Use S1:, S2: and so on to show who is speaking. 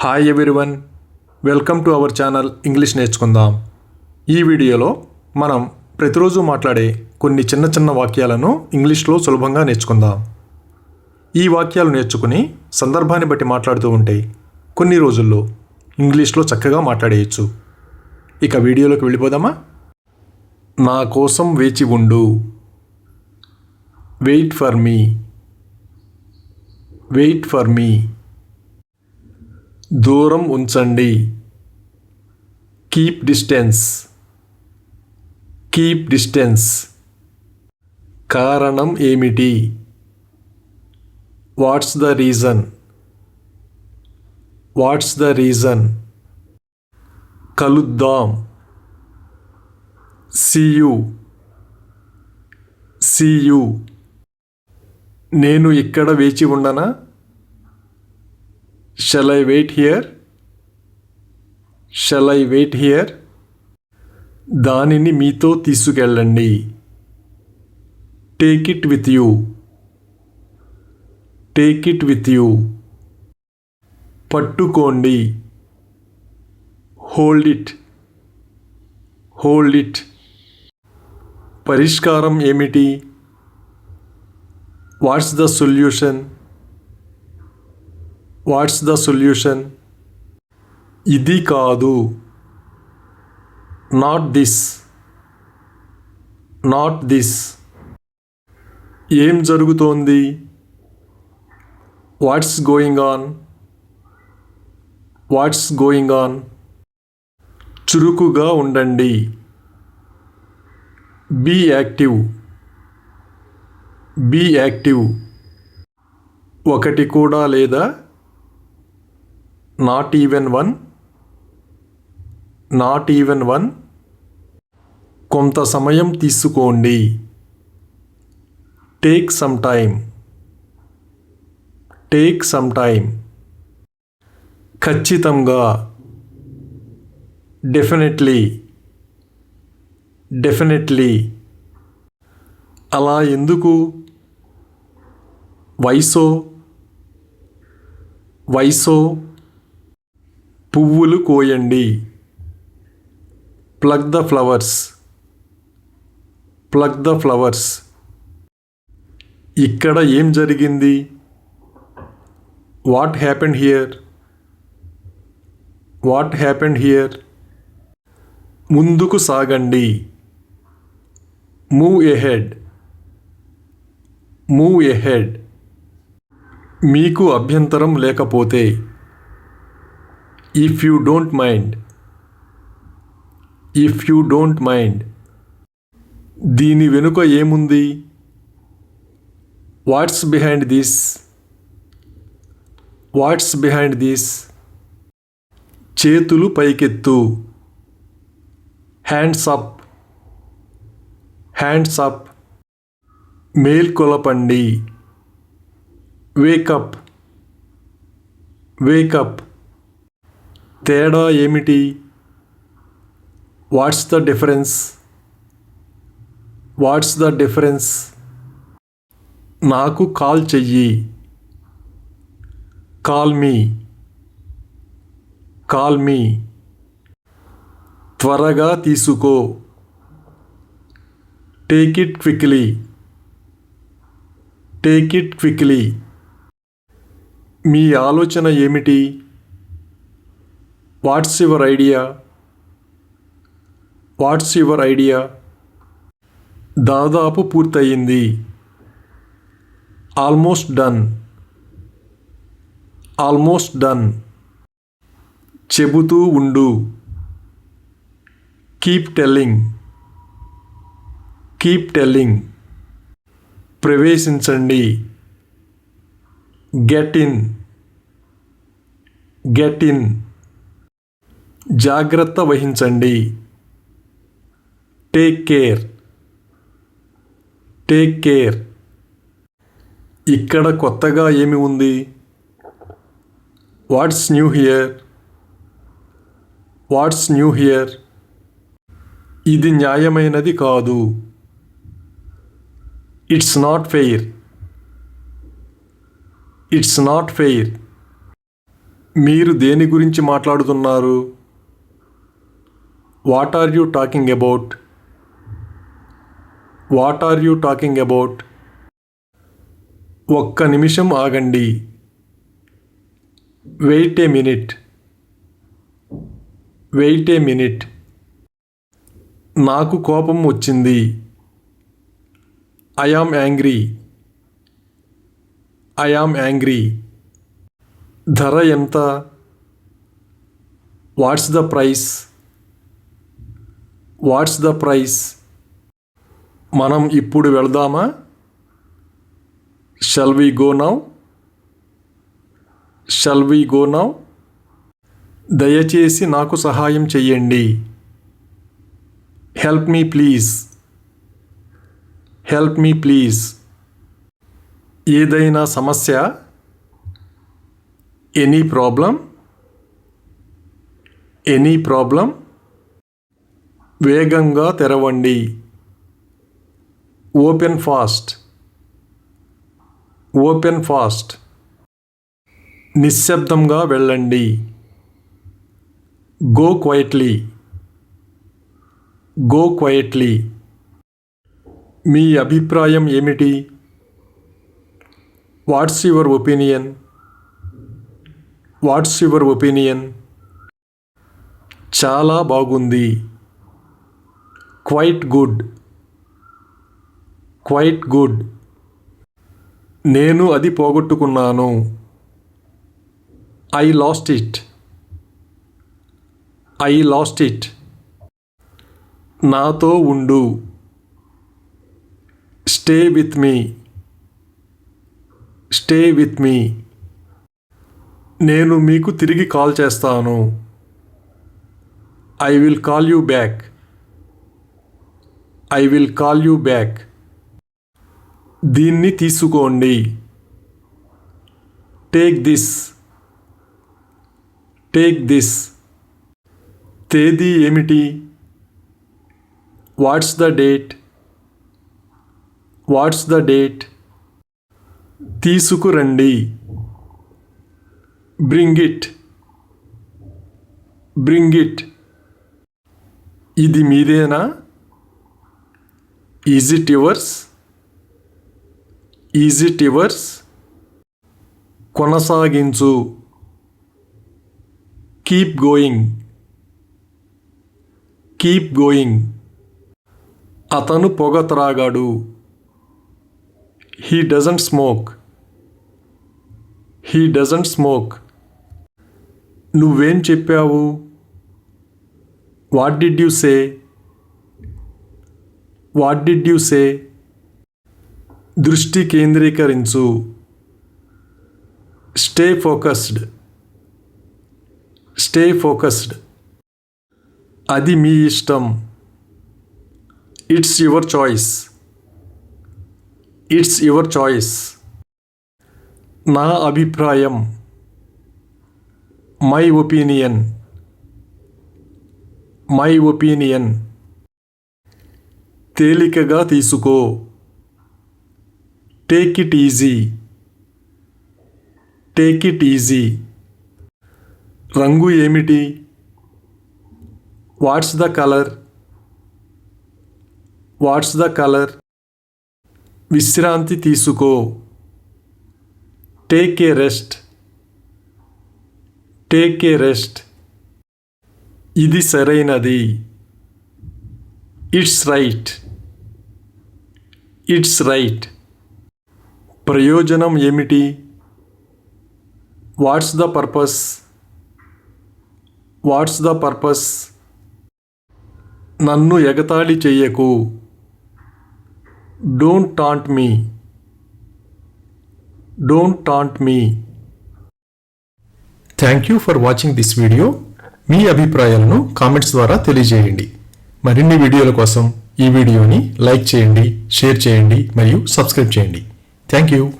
S1: Hi everyone, welcome to our channel English నేర్చుకుందాం. ఈ వీడియోలో మనం ప్రతిరోజు మాట్లాడే కొన్ని చిన్న చిన్న వాక్యాలను ఇంగ్లీష్లో సులభంగా నేర్చుకుందాం. ఈ వాక్యాలు నేర్చుకుని సందర్భాన్ని బట్టి మాట్లాడుతూ ఉంటే కొన్ని రోజుల్లో ఇంగ్లీష్లో చక్కగా మాట్లాడేయచ్చు. ఇక వీడియోలోకి వెళ్ళిపోదామా? నా కోసం వేచి ఉండు. Wait for me. Wait for me. దూరం ఉంచండి. Keep distance. Keep distance. కారణం ఏమిటి? What's the reason? What's the reason? కలుద్దాం. See you. See you. నేను ఇక్కడ వేచి ఉండనా? Shall I wait here? Shall I wait here? దానిని మీతో తీసుకెళ్ళండి. Take it with you. Take it with you. పట్టుకోండి. Hold it. Hold it. పరిష్కారం ఏమిటి? What's the solution? What's the solution? ఇది కాదు. Not this. Not this. ఏం జరుగుతోంది? What's going on? What's going on? చురుకుగా ఉండండి. Be active. Be active. ఒకటి కూడా లేదా? Not even one. Not even one. కొంత సమయం తీసుకోండి. Take some time. Take some time. ఖచ్చితంగా. డెఫినెట్లీ. డెఫినెట్లీ. అలా ఎందుకు? వైసో. వైసో. పువ్వులు కోయండి. Plug the flowers. Plug the flowers. ఇక్కడ ఏం జరిగింది? What happened here? What happened here? ముందుకు సాగండి. Move ahead. Move ahead. మీకు అభ్యంతరం లేకపోతే. If you don't mind. If you don't mind. దీని వెనుక ఏముంది? What's behind this? What's behind this? చేతులు పైకెత్తు. Hands up. Hands up. మేల్కొలపండి. వేకప్. వేకప్. తేడా ఏమిటి? What's the difference? What's the difference? నాకు కాల్ చెయ్యి. Call me. Call me. త్వరగా తీసుకో. Take it quickly. Take it quickly. మీ ఆలోచన ఏమిటి? What's your idea? What's your idea? దాదాపు పూర్తయింది. Almost done. Almost done. చెబుతూ ఉండు. Keep telling. Keep telling. ప్రవేశించండి. Get in. Get in. జాగ్రత్త వహించండి. Take care. Take care. ఇక్కడ కొత్తగా ఏమి ఉంది? What's new here? What's new here? ఇది న్యాయమైనది కాదు. It's not fair. It's not fair. మీరు దేని గురించి మాట్లాడుతున్నారు? What are you talking about? What are you talking about? ఒక్క నిమిషం ఆగండి. Wait a minute. Wait a minute. నాకు కోపం వచ్చింది. I am angry. I am angry. ధర ఎంత? What's the price? What's the price? మనం ఇప్పుడు వెళ్దామా? Shall we go now? Shall we go now? దయచేసి నాకు సహాయం చెయ్యండి. Help me please. Help me please. ఏదైనా సమస్య? Any problem? Any problem? వేగంగా తెరవండి. Open fast. Open fast. నిశ్శబ్దంగా వెళ్ళండి. Go quietly. Go quietly. మీ అభిప్రాయం ఏమిటి? What's your opinion? What's your opinion? చాలా బాగుంది. Quite good. Quite good. నేను అది పోగొట్టుకున్నాను. I lost it. I lost it. నాతో ఉండు. Stay with me. Stay with me. నేను మీకు తిరిగి కాల్ చేస్తాను. I will call you back. I will call you back. దీన్ని తీసుకోండి. Take this. Take this. తేదీ ఏమిటి? What's the date? What's the date? తీసుకురండి. Bring it. Bring it. ఇది మీదేనా? Is it yours? Is it yours? కొనసాగించు. Keep going. Keep going. అతను పొగ త్రాగాడు. He doesn't smoke. He doesn't smoke. నువ్వేం చెప్పావు? What did you say? What did you say? దృష్టి కేంద్రీకరించు. Stay focused. Stay focused. అది మీ ఇష్టం. It's your choice. It's your choice. నా అభిప్రాయం. My opinion. My opinion. తేలికగా తీసుకో. Take it easy. Take it easy. రంగు ఏమిటి? What's the colour? What's the colour? విశ్రాంతి తీసుకో. Take a rest. Take a rest. ఇది సరైనది. It's right. It's right. ప్రయోజనం ఏమిటి? What's the purpose? What's the purpose? నన్ను ఎగతాళి చెయ్యకు. Don't taunt me. Don't taunt me. Thank you for watching this video. మీ అభిప్రాయాలను కామెంట్స్ ద్వారా తెలియజేయండి. మరిన్ని వీడియోల కోసం ఈ వీడియోని లైక్ చేయండి, షేర్ చేయండి మరియు సబ్స్క్రైబ్ చేయండి. Thank you.